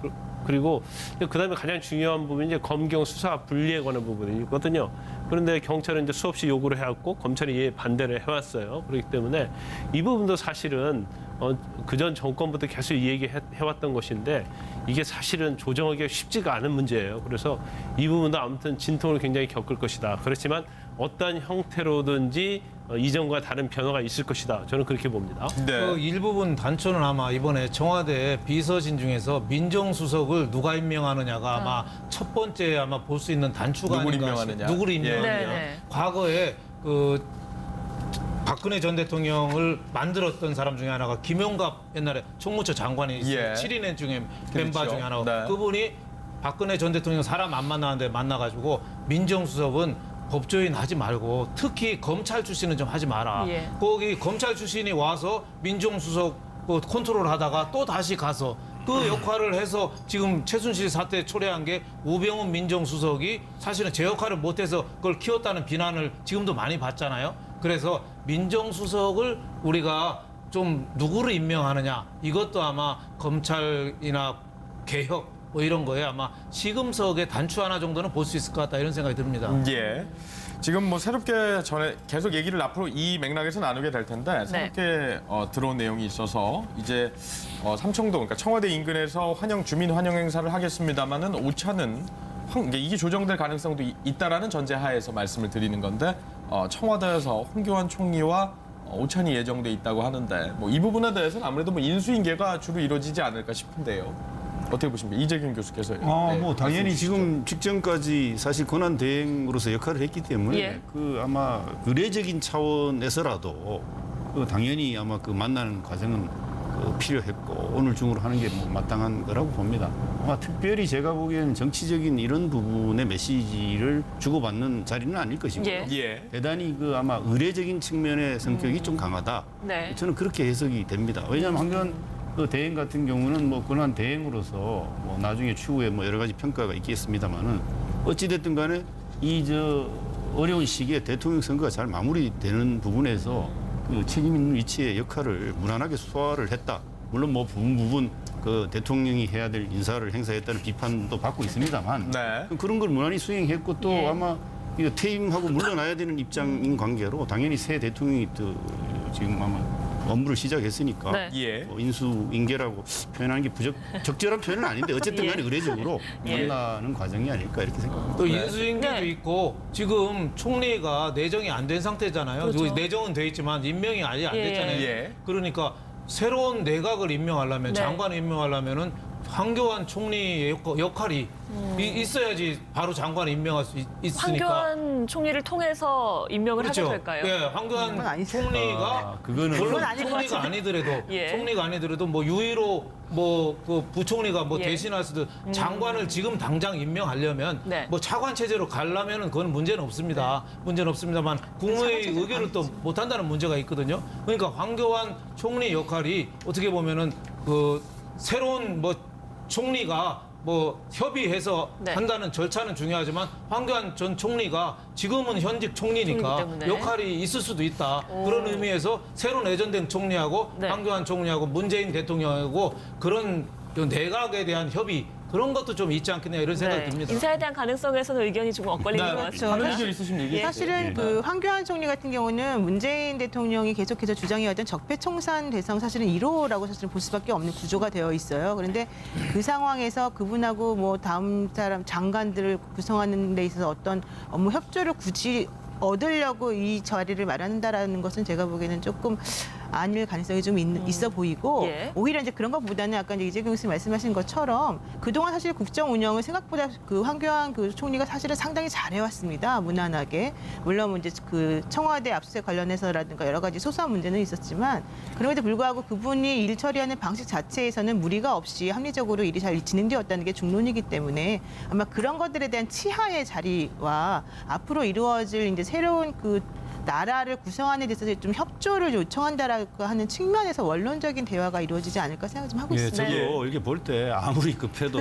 그리고 그다음에 가장 중요한 부분이 이제 검경 수사 분리에 관한 부분이거든요. 그런데 경찰은 이제 수없이 요구를 해왔고 검찰이 이에 반대를 해왔어요. 그렇기 때문에 이 부분도 사실은 그전 정권부터 계속 이 얘기 해왔던 것인데 이게 사실은 조정하기가 쉽지가 않은 문제예요. 그래서 이 부분도 아무튼 진통을 굉장히 겪을 것이다. 그렇지만 어떤 형태로든지 이전과 다른 변화가 있을 것이다. 저는 그렇게 봅니다. 그 일부분 단초는 아마 이번에 청와대 비서진 중에서 민정수석을 누가 임명하느냐가 아마 첫 번째 아마 볼 수 있는 단추가 누구를 아닌가 임명하느냐. 누구를 예. 임명하느냐. 네네. 과거에 그 박근혜 전 대통령을 만들었던 사람 중에 하나가 김용갑 옛날에 총무처 장관이 있어요. 예. 7인회 중에 멤버 그렇죠. 중에 하나고 네. 그분이 박근혜 전 대통령 사람 안 만나는데 만나가지고 민정수석은 법조인 하지 말고 특히 검찰 출신은 좀 하지 마라. 예. 거기 검찰 출신이 와서 민정수석 그 컨트롤 하다가 또 다시 가서 그 역할을 해서 지금 최순실 사태 초래한 게 우병우 민정수석이 사실은 제 역할을 못해서 그걸 키웠다는 비난을 지금도 많이 받잖아요. 그래서 민정수석을 우리가 좀 누구를 임명하느냐 이것도 아마 검찰이나 개혁 뭐 이런 거에 아마 시금석의 단추 하나 정도는 볼 수 있을 것 같다 이런 생각이 듭니다. 예. 지금 뭐 새롭게 전에 계속 얘기를 앞으로 이 맥락에서 나누게 될 텐데 새롭게 들어온 내용이 있어서 이제 삼청동 그러니까 청와대 인근에서 주민 환영 행사를 하겠습니다마는 오차는 이게 조정될 가능성도 있다라는 전제하에서 말씀을 드리는 건데 청와대에서 홍교안 총리와 오찬이 예정돼 있다고 하는데 뭐 이 부분에 대해서는 아무래도 뭐 인수인계가 주로 이루어지지 않을까 싶은데요. 어떻게 보십니까? 이재균 교수께서요. 뭐 당연히 지금 직전까지 사실 권한 대행으로서 역할을 했기 때문에 예. 그 아마 의례적인 차원에서라도 그 당연히 아마 그 만나는 과정은 필요했고 오늘 중으로 하는 게 뭐 마땅한 거라고 봅니다. 아마 특별히 제가 보기에는 정치적인 이런 부분의 메시지를 주고받는 자리는 아닐 것이고요. 예. 예. 대단히 그 아마 의례적인 측면의 성격이 좀 강하다. 네. 저는 그렇게 해석이 됩니다. 왜냐하면 황교안 그 대행 같은 경우는 뭐 권한 대행으로서 뭐 나중에 추후에 뭐 여러 가지 평가가 있겠습니다만은 어찌 됐든 간에 이 어려운 시기에 대통령 선거가 잘 마무리되는 부분에서 그 책임 있는 위치의 역할을 무난하게 소화를 했다. 물론 뭐 부분 그 대통령이 해야 될 인사를 행사했다는 비판도 받고 있습니다만 네. 그런 걸 무난히 수행했고 또 예. 아마 이거 퇴임하고 물러나야 되는 입장인 관계로 당연히 새 대통령이 또 지금 아마 업무를 시작했으니까 네. 예. 뭐 인수인계라고 표현하는 게 적절한 표현은 아닌데 어쨌든 간에 예. 의례적으로 예. 만나는 과정이 아닐까 이렇게 생각합니다. 또 인수인계도 네. 있고 지금 총리가 내정이 안 된 상태잖아요. 그렇죠. 그리고 내정은 돼 있지만 임명이 아직 안 예. 됐잖아요. 예. 그러니까 새로운 내각을 임명하려면 네. 장관을 임명하려면은 황교안 총리의 역할이 있어야지 바로 장관을 임명할 수 있으니까. 황교안 총리를 통해서 임명을 하게 될까요? 예, 그건 황교안 아니죠. 총리가 그거는 물론 그건 아닐 것 총리가 같은데. 아니더라도 예. 총리가 아니더라도 뭐 유의로 뭐 그 부총리가 뭐 예. 대신할 수도 장관을 지금 당장 임명하려면 네. 뭐 차관 체제로 가려면은 그건 문제는 없습니다. 문제는 없습니다만 국무회의 의결을 또 못한다는 문제가 있거든요. 그러니까 황교안 총리 역할이 어떻게 보면은 그 새로운 뭐 총리가 뭐 협의해서 네. 한다는 절차는 중요하지만 황교안 전 총리가 지금은 현직 총리니까 총리이기 때문에. 역할이 있을 수도 있다. 그런 의미에서 새로 내전된 총리하고 네. 황교안 총리하고 문재인 대통령하고 그런 내각에 대한 협의 그런 것도 좀 있지 않겠냐 이런 생각이 네. 듭니다. 인사에 대한 가능성에서는 의견이 좀 엇갈리는 것 같습니다. 다른 의견 있으시면 얘기해 주세요. 사실은 그 황교안 총리 같은 경우는 문재인 대통령이 계속해서 주장해왔던 적폐청산 대상 사실은 1호라고 사실은 볼 수밖에 없는 구조가 되어 있어요. 그런데 그 상황에서 그분하고 뭐 다음 사람 장관들을 구성하는 데 있어서 어떤 업무 협조를 굳이 얻으려고 이 자리를 마련한다라는 것은 제가 보기에는 조금 아닐 가능성이 좀 있어 보이고 예. 오히려 이제 그런 것보다는 아까 이제 이재경 교수님 말씀하신 것처럼 그동안 사실 국정 운영을 생각보다 그 황교안 그 총리가 사실은 상당히 잘해왔습니다. 무난하게. 물론 뭐 이제 그 청와대 압수수색 관련해서라든가 여러 가지 소소한 문제는 있었지만 그럼에도 불구하고 그분이 일 처리하는 방식 자체에서는 무리가 없이 합리적으로 일이 잘 진행되었다는 게 중론이기 때문에 아마 그런 것들에 대한 치하의 자리와 앞으로 이루어질 이제 새로운 그 나라를 구성하는 데 있어서 좀 협조를 요청한다라고 하는 측면에서 원론적인 대화가 이루어지지 않을까 생각 좀 하고 예, 있습니다. 저도 이렇게 볼 때 아무리 급해도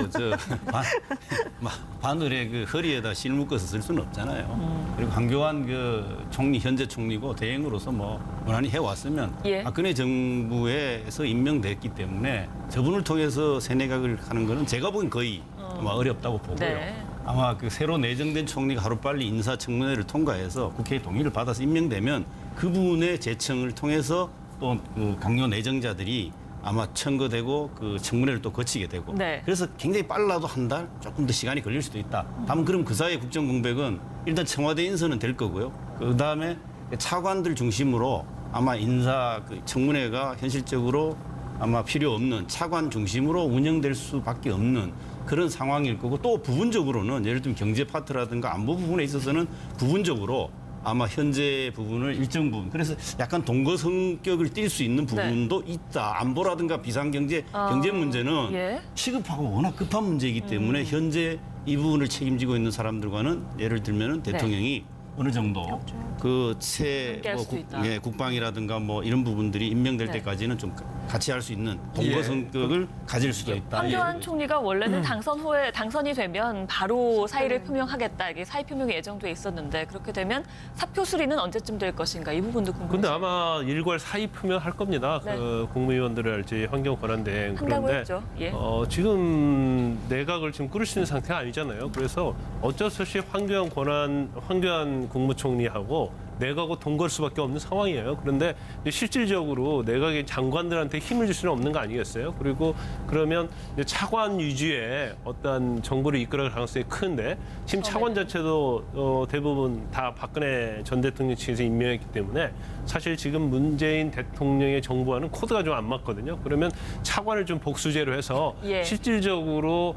바늘에 그 허리에다 실 묶어서 쓸 수는 없잖아요. 그리고 황교안 그 총리 현재 총리고 대행으로서 뭐 무난히 해왔으면 예. 박근혜 정부에서 임명됐기 때문에 저분을 통해서 새내각을 하는 거는 제가 보기엔 거의 아마 어렵다고 보고요. 네. 아마 그 새로 내정된 총리가 하루빨리 인사청문회를 통과해서 국회의 동의를 받아서 임명되면 그분의 제청을 통해서 또 그 강요 내정자들이 아마 청구되고 그 청문회를 또 거치게 되고 네. 그래서 굉장히 빨라도 한 달 조금 더 시간이 걸릴 수도 있다. 다만 그럼 그 사이에 국정공백은 일단 청와대 인선은 될 거고요. 그 다음에 차관들 중심으로 아마 인사 그 청문회가 현실적으로 아마 필요 없는 차관 중심으로 운영될 수밖에 없는 그런 상황일 거고 또 부분적으로는 예를 들면 경제 파트라든가 안보 부분에 있어서는 부분적으로 아마 현재 부분을 일정 부분 그래서 약간 동거 성격을 띌 수 있는 부분도 있다. 안보라든가 비상경제 경제 문제는 예. 시급하고 워낙 급한 문제이기 때문에 현재 이 부분을 책임지고 있는 사람들과는 예를 들면은 대통령이 어느 정도 그새 함께할 수도 있다. 국방이라든가 뭐 이런 부분들이 임명될 네. 때까지는 좀 같이 할 수 있는 동거 예. 성격을 가질 수도 있다. 황교안 총리가 원래는 당선 후에 당선이 되면 바로 사의를 표명하겠다 이게 사의 표명이 예정돼 있었는데 그렇게 되면 사표 수리는 언제쯤 될 것인가 이 부분도 근데 궁금해요. 아마 일괄 사의 표명할 겁니다. 네. 그 국무위원들을지 환경 권한대행 한다고 그런데 했죠. 예. 지금 내각을 지금 꾸릴 수 있는 상태가 아니잖아요. 그래서 어쩔 수 없이 황교안 국무총리하고 내각하고 동거할 수밖에 없는 상황이에요. 그런데 이제 실질적으로 내각의 장관들한테 힘을 줄 수는 없는 거 아니겠어요? 그리고 그러면 이제 차관 위주의 어떤 정부를 이끌어갈 가능성이 큰데 지금 차관 자체도 대부분 다 박근혜 전 대통령 측에서 임명했기 때문에 사실 지금 문재인 대통령의 정부와는 코드가 좀 안 맞거든요. 그러면 차관을 좀 복수제로 해서 예. 실질적으로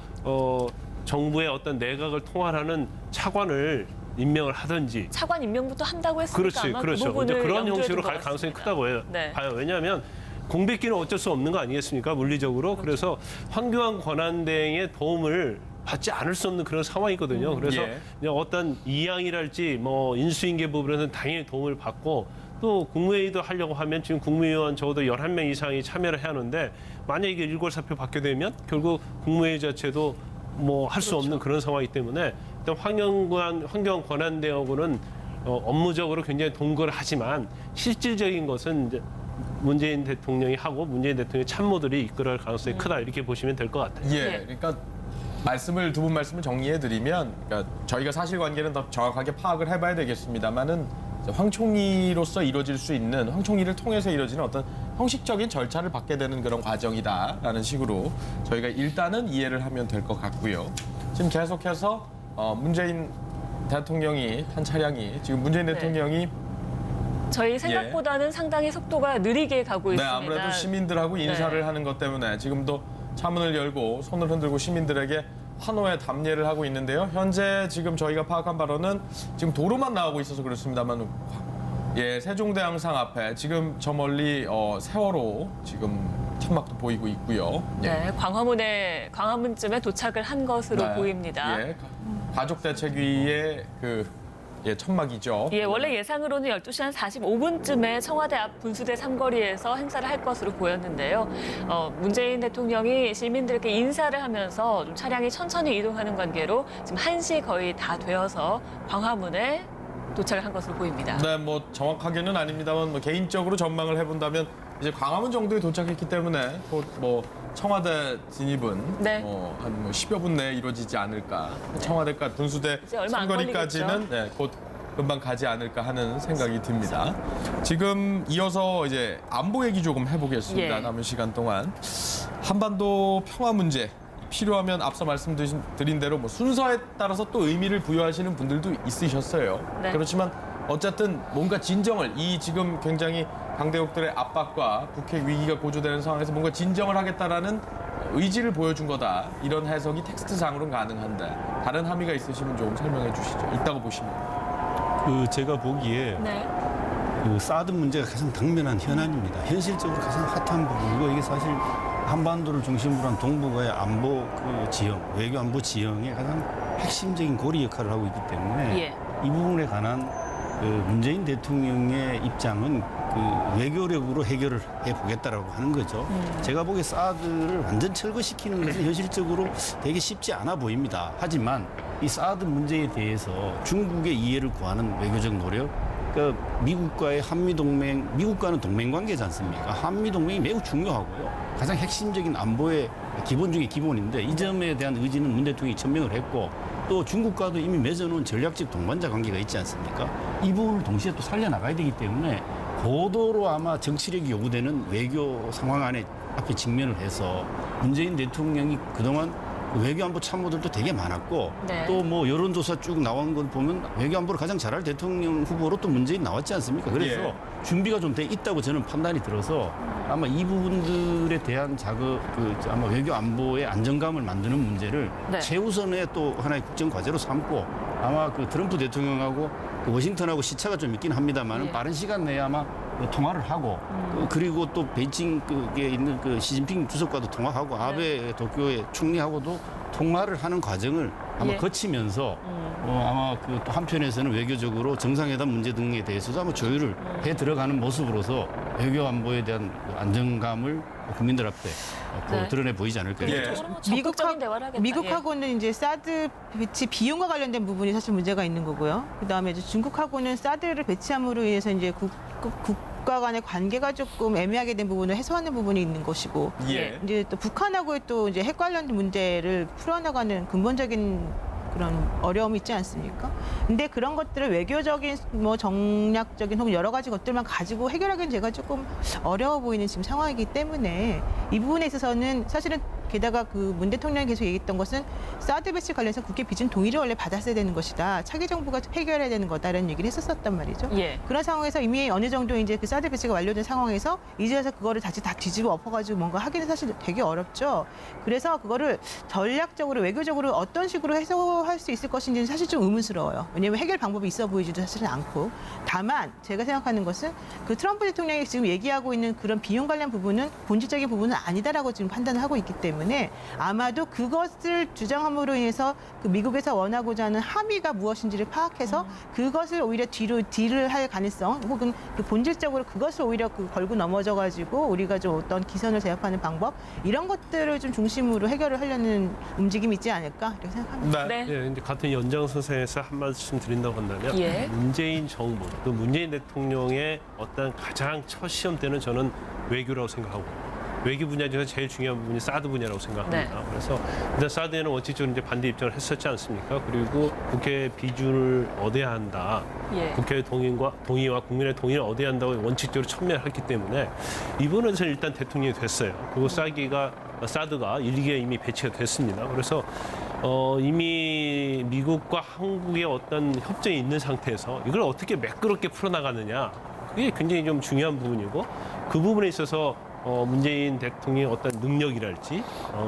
정부의 어떤 내각을 통할하는 차관을 임명을 하든지 차관 임명부터 한다고 했으니까 그렇지, 아마 그렇죠. 그 부분을 이제 그런 염두에 형식으로 둔것 갈 가능성이 같습니다. 크다고 해요. 네. 봐요. 왜냐하면 공백기는 어쩔 수 없는 거 아니겠습니까? 물리적으로. 그래서 황교안 권한대행의 도움을 받지 않을 수 없는 그런 상황이거든요. 그래서 예. 그냥 어떤 이양이랄지 뭐 인수인계 부분에서는 당연히 도움을 받고 또 국무회의도 하려고 하면 지금 국무위원 적어도 11명 이상이 참여를 해야 하는데 만약에 이게 일괄사표 받게 되면 결국 국무회의 자체도 뭐 할 수 없는 그런 상황이기 때문에 일단 황교안 권한대행하고는 업무적으로 굉장히 동거를 하지만 실질적인 것은 이제 문재인 대통령이 하고 문재인 대통령의 참모들이 이끌어갈 가능성이 크다 이렇게 보시면 될 것 같아요. 예, 그러니까 두 분 말씀을 정리해드리면 그러니까 저희가 사실관계는 더 정확하게 파악을 해봐야 되겠습니다만은 황 총리로서 이루어질 수 있는 황 총리를 통해서 이루어지는 어떤 형식적인 절차를 받게 되는 그런 과정이다라는 식으로 저희가 일단은 이해를 하면 될 것 같고요. 지금 계속해서 문재인 대통령이 탄 차량이 지금 문재인 네. 대통령이 저희 생각보다는 상당히 속도가 느리게 가고 네, 있습니다. 아무래도 시민들하고 인사를 네. 하는 것 때문에 지금도 차문을 열고 손을 흔들고 시민들에게 환호의 답례를 하고 있는데요. 현재 지금 저희가 파악한 바로는 지금 도로만 나오고 있어서 그렇습니다만 예, 세종대왕상 앞에 지금 저 멀리 세월호 지금 천막도 보이고 있고요. 예. 네, 광화문쯤에 도착을 한 것으로 네. 보입니다. 예, 가족대책위의 천막이죠. 예, 원래 예상으로는 12시 한 45분쯤에 청와대 앞 분수대 삼거리에서 행사를 할 것으로 보였는데요. 문재인 대통령이 시민들에게 인사를 하면서 좀 차량이 천천히 이동하는 관계로 지금 1시 거의 다 되어서 광화문에 도착을 한 것으로 보입니다. 네, 뭐 정확하게는 아닙니다만 뭐 개인적으로 전망을 해본다면 이제 광화문 정도에 도착했기 때문에 곧 뭐 청와대 진입은 네. 한 10여 분 내에 이루어지지 않을까. 청와대가 등수대 이제 얼마 안 선거리까지는 곧 금방 가지 않을까 하는 생각이 듭니다. 지금 이어서 이제 안보 얘기 조금 해보겠습니다. 예. 남은 시간 동안 한반도 평화 문제 필요하면 앞서 말씀드린 대로 뭐 순서에 따라서 또 의미를 부여하시는 분들도 있으셨어요. 네. 그렇지만 어쨌든 뭔가 진정을 이 지금 굉장히 강대국들의 압박과 북핵 위기가 고조되는 상황에서 뭔가 진정을 하겠다라는 의지를 보여준 거다. 이런 해석이 텍스트상으로는 가능한데 다른 함의가 있으시면 좀 설명해 주시죠. 있다고 보시면. 제가 보기에 네. 사드 문제가 가장 당면한 현안입니다. 현실적으로 가장 핫한 부분이고 이게 사실 한반도를 중심으로 한 동북아의 안보 지형, 외교 안보 지형의 가장 핵심적인 고리 역할을 하고 있기 때문에 예. 이 부분에 관한 문재인 대통령의 입장은 외교력으로 해결을 해보겠다라고 하는 거죠. 제가 보기에 사드를 완전 철거시키는 것은 현실적으로 되게 쉽지 않아 보입니다. 하지만 이 사드 문제에 대해서 중국의 이해를 구하는 외교적 노력, 그러니까 미국과의 한미동맹, 미국과는 동맹관계지 않습니까? 한미동맹이 매우 중요하고요. 가장 핵심적인 안보의 기본 중에 기본인데 이 점에 대한 의지는 문 대통령이 천명을 했고 또 중국과도 이미 맺어놓은 전략적 동반자 관계가 있지 않습니까? 이 부분을 동시에 또 살려나가야 되기 때문에 고도로 아마 정치력이 요구되는 외교 상황 안에 앞에 직면을 해서 문재인 대통령이 그동안 외교안보 참모들도 되게 많았고 네. 또 뭐 여론조사 쭉 나온 걸 보면 외교안보를 가장 잘할 대통령 후보로 또 문재인 나왔지 않습니까? 그래서 예. 준비가 좀 돼 있다고 저는 판단이 들어서 아마 이 부분들에 대한 아마 외교안보의 안정감을 만드는 문제를 네. 최우선의 또 하나의 국정 과제로 삼고 아마 트럼프 대통령하고 워싱턴하고 시차가 좀 있긴 합니다만 예. 빠른 시간 내에 아마 통화를 하고 그리고 또 베이징에 있는 시진핑 주석과도 통화하고 아베 도쿄의 총리하고도 통화를 하는 과정을 아마 예. 거치면서 아마 또 한편에서는 외교적으로 정상회담 문제 등에 대해서도 아마 조율을 해 들어가는 모습으로서 외교 안보에 대한 안정감을 국민들 앞에 네. 드러내 보이지 않을까. 예. 적극적인 대화를 하겠다. 미국하고는 이제 사드 배치 비용과 관련된 부분이 사실 문제가 있는 거고요. 그다음에 이제 중국하고는 사드를 배치함으로 인해서 이제 국가 간의 관계가 조금 애매하게 된 부분을 해소하는 부분이 있는 것이고, 예. 이제 또 북한하고의 또 이제 핵 관련 문제를 풀어나가는 근본적인 그런 어려움이 있지 않습니까? 근데 그런 것들을 외교적인 뭐 정략적인 혹은 여러 가지 것들만 가지고 해결하기는 제가 조금 어려워 보이는 지금 상황이기 때문에 이 부분에 있어서는 사실은 게다가 문 대통령이 계속 얘기했던 것은 사드 배치 관련해서 국회 비준 동의를 원래 받았어야 되는 것이다. 차기 정부가 해결해야 되는 거다라는 얘기를 했었단 말이죠. 예. 그런 상황에서 이미 어느 정도 이제 그 사드 배치가 완료된 상황에서 이제서 그거를 다시 다 뒤집어 엎어가지고 뭔가 하기는 사실 되게 어렵죠. 그래서 그거를 전략적으로 외교적으로 어떤 식으로 해소할 수 있을 것인지는 사실 좀 의문스러워요. 왜냐하면 해결 방법이 있어 보이지도 사실은 않고. 다만 제가 생각하는 것은 트럼프 대통령이 지금 얘기하고 있는 그런 비용 관련 부분은 본질적인 부분은 아니다라고 지금 판단을 하고 있기 때문에 아마도 그것을 주장함으로 인해서 미국에서 원하고자 하는 함의가 무엇인지를 파악해서 그것을 오히려 뒤로 딜을 할 가능성 혹은 본질적으로 그것을 오히려 걸고 넘어져 가지고 우리가 좀 어떤 기선을 제압하는 방법 이런 것들을 좀 중심으로 해결을 하려는 움직임이 있지 않을까 이렇게 생각합니다. 네. 예, 이제 같은 연장선상에서 한 말씀 드린다고 한다면 예. 문재인 정부 또 문재인 대통령의 어떤 가장 첫 시험대는 저는 외교라고 생각하고 외교 분야 중에서 제일 중요한 부분이 사드 분야라고 생각합니다. 네. 그래서 일단 사드에는 원칙적으로 이제 반대 입장을 했었지 않습니까? 그리고 국회 비준을 얻어야 한다. 예. 국회의 동의와 국민의 동의를 얻어야 한다고 원칙적으로 첨예했기 때문에 이번에서 일단 대통령이 됐어요. 그리고 사드가 1기에 이미 배치가 됐습니다. 그래서 이미 미국과 한국의 어떤 협정이 있는 상태에서 이걸 어떻게 매끄럽게 풀어나가느냐 그게 굉장히 좀 중요한 부분이고 그 부분에 있어서 문재인 대통령의 어떤 능력이랄지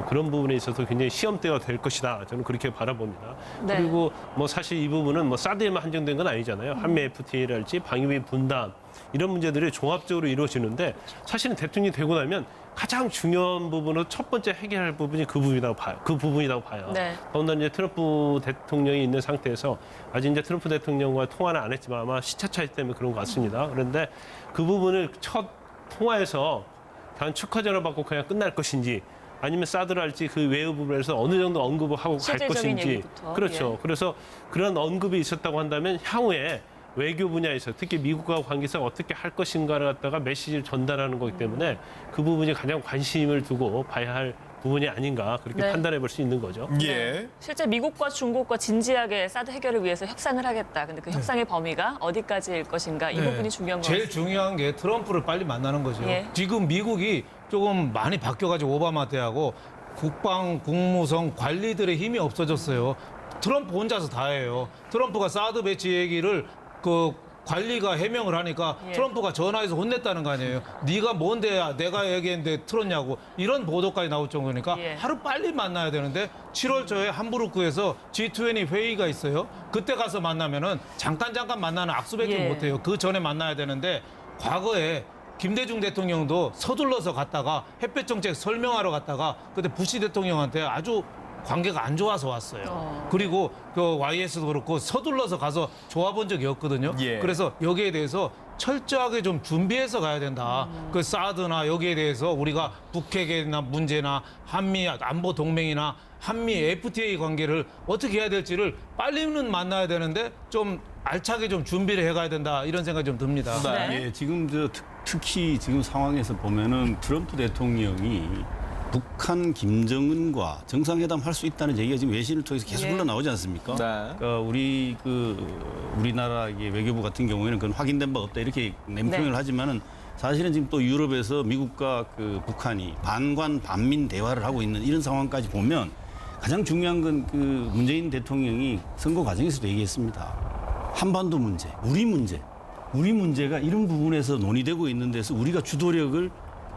그런 부분에 있어서 굉장히 시험대가 될 것이다. 저는 그렇게 바라봅니다. 네. 그리고 사실 이 부분은 사드에만 한정된 건 아니잖아요. 한미 FTA랄지 방위비 분담 이런 문제들이 종합적으로 이루어지는데 사실은 대통령이 되고 나면 가장 중요한 부분으로 첫 번째 해결할 부분이 그 부분이라고 봐요. 네. 더군다나 이제 트럼프 대통령이 있는 상태에서 아직 이제 트럼프 대통령과 통화는 안 했지만 아마 시차 차이 때문에 그런 것 같습니다. 그런데 그 부분을 첫 통화에서 그냥 축하 전화 받고 그냥 끝날 것인지 아니면 사드를 할지 그 외의 부분에서 어느 정도 언급을 하고 갈 실질적인 것인지 얘기부터. 그렇죠. 예. 그래서 그런 언급이 있었다고 한다면 향후에 외교 분야에서 특히 미국과 관계에서 어떻게 할 것인가를 갖다가 메시지를 전달하는 거기 때문에 그 부분이 가장 관심을 두고 봐야 할 부분이 아닌가 그렇게 네. 판단해 볼 수 있는 거죠. 예. 실제 미국과 중국과 진지하게 사드 해결을 위해서 협상을 하겠다. 근데 그 협상의 범위가 어디까지일 것인가 이 부분이 중요한 것 제일 같습니다. 중요한 게 트럼프를 빨리 만나는 거죠. 예. 지금 미국이 조금 많이 바뀌어가지고 오바마 때하고 국방, 국무성 관리들의 힘이 없어졌어요. 트럼프 혼자서 다 해요. 트럼프가 사드 배치 얘기를 그 관리가 해명을 하니까 예. 트럼프가 전화해서 혼냈다는 거 아니에요. 네가 뭔데 내가 얘기했는데 틀었냐고 이런 보도까지 나올 정도니까 예. 하루 빨리 만나야 되는데 7월 초에 함부르크에서 G20 회의가 있어요. 그때 가서 만나면은 잠깐 만나는 악수밖에 예. 못해요. 그 전에 만나야 되는데 과거에 김대중 대통령도 서둘러서 갔다가 햇볕 정책 설명하러 갔다가 그때 부시 대통령한테 아주 관계가 안 좋아서 왔어요. 그리고 그 YS도 그렇고 서둘러서 가서 좋아본 적이 없거든요. 예. 그래서 여기에 대해서 철저하게 좀 준비해서 가야 된다. 그 사드나 여기에 대해서 우리가 북핵이나 문제나 한미 안보 동맹이나 한미 FTA 관계를 어떻게 해야 될지를 빨리는 만나야 되는데 좀 알차게 좀 준비를 해가야 된다 이런 생각이 좀 듭니다. 네. 예, 지금 특히 지금 상황에서 보면은 트럼프 대통령이 북한 김정은과 정상회담 할 수 있다는 얘기가 지금 외신을 통해서 계속 예. 흘러나오지 않습니까? 네. 우리나라의 외교부 같은 경우에는 그건 확인된 바 없다 이렇게 냉평을 네. 하지만은 사실은 지금 또 유럽에서 미국과 그 북한이 반관 반민 대화를 하고 있는 이런 상황까지 보면 가장 중요한 건 그 문재인 대통령이 선거 과정에서도 얘기했습니다. 한반도 문제, 우리 문제가 이런 부분에서 논의되고 있는 데서 우리가 주도력을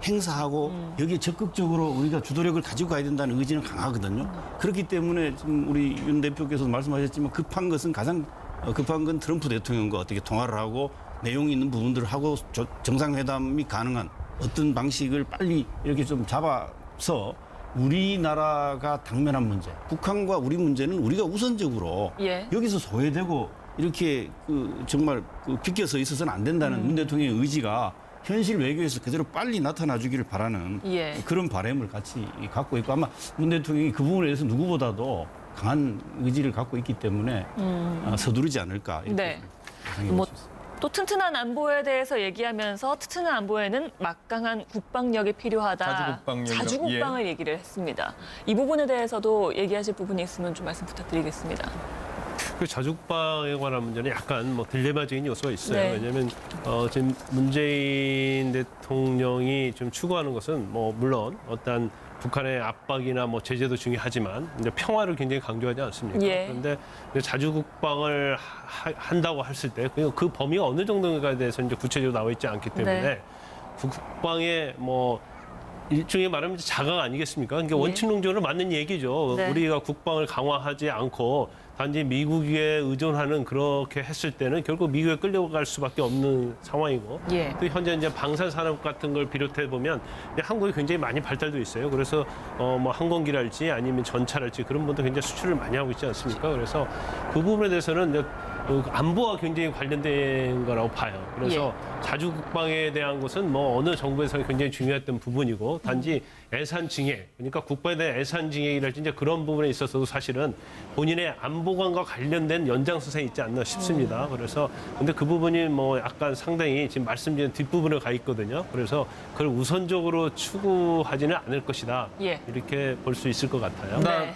행사하고 여기에 적극적으로 우리가 주도력을 가지고 가야 된다는 의지는 강하거든요. 그렇기 때문에 지금 우리 윤 대표께서도 말씀하셨지만 급한 것은 가장 급한 건 트럼프 대통령과 어떻게 통화를 하고 내용이 있는 부분들을 하고 정상회담이 가능한 어떤 방식을 빨리 이렇게 좀 잡아서 우리나라가 당면한 문제, 북한과 우리 문제는 우리가 우선적으로 예. 여기서 소외되고 이렇게 정말 비껴서 있어서는 안 된다는 문 대통령의 의지가 현실 외교에서 그대로 빨리 나타나 주기를 바라는 예. 그런 바람을 같이 갖고 있고 아마 문 대통령이 그 부분에 대해서 누구보다도 강한 의지를 갖고 있기 때문에 서두르지 않을까 이렇게 네. 예상해 뭐, 볼 수 있습니다. 또 튼튼한 안보에 대해서 얘기하면서 튼튼한 안보에는 막강한 국방력이 필요하다. 자주국방력. 자주국방을 얘기를 했습니다. 이 부분에 대해서도 얘기하실 부분이 있으면 좀 말씀 부탁드리겠습니다. 그 자주국방에 관한 문제는 약간 뭐 딜레마적인 요소가 있어요. 네. 왜냐하면 지금 문재인 대통령이 좀 추구하는 것은 뭐 물론 어떤 북한의 압박이나 뭐 제재도 중요하지만 이제 평화를 굉장히 강조하지 않습니까? 예. 그런데 자주국방을 한다고 했을 때 그 범위가 어느 정도인가에 대해서 이제 구체적으로 나와 있지 않기 때문에 네. 국방의 뭐 일종의 말하면 자강 아니겠습니까? 그러니까 예. 원칙론적으로 맞는 얘기죠. 네. 우리가 국방을 강화하지 않고 단지 미국에 의존하는 그렇게 했을 때는 결국 미국에 끌려갈 수밖에 없는 상황이고 예. 또 현재 이제 방산 산업 같은 걸 비롯해 보면 한국이 굉장히 많이 발달돼 있어요. 그래서 뭐 항공기랄지 아니면 전차랄지 그런 분도 굉장히 수출을 많이 하고 있지 않습니까? 그래서 그 부분에 대해서는 이제 안보와 굉장히 관련된 거라고 봐요. 그래서 자주국방에 대한 것은 뭐 어느 정부에서 굉장히 중요했던 부분이고 단지 애산증액, 그러니까 국방에 대한 애산증액이랄지 이제 그런 부분에 있어서도 사실은 본인의 안보관과 관련된 연장선상에 있지 않나 싶습니다. 그래서 근데 그 부분이 뭐 약간 상당히 지금 말씀드린 뒷부분에 가 있거든요. 그래서 그걸 우선적으로 추구하지는 않을 것이다. 예. 이렇게 볼 수 있을 것 같아요. 네.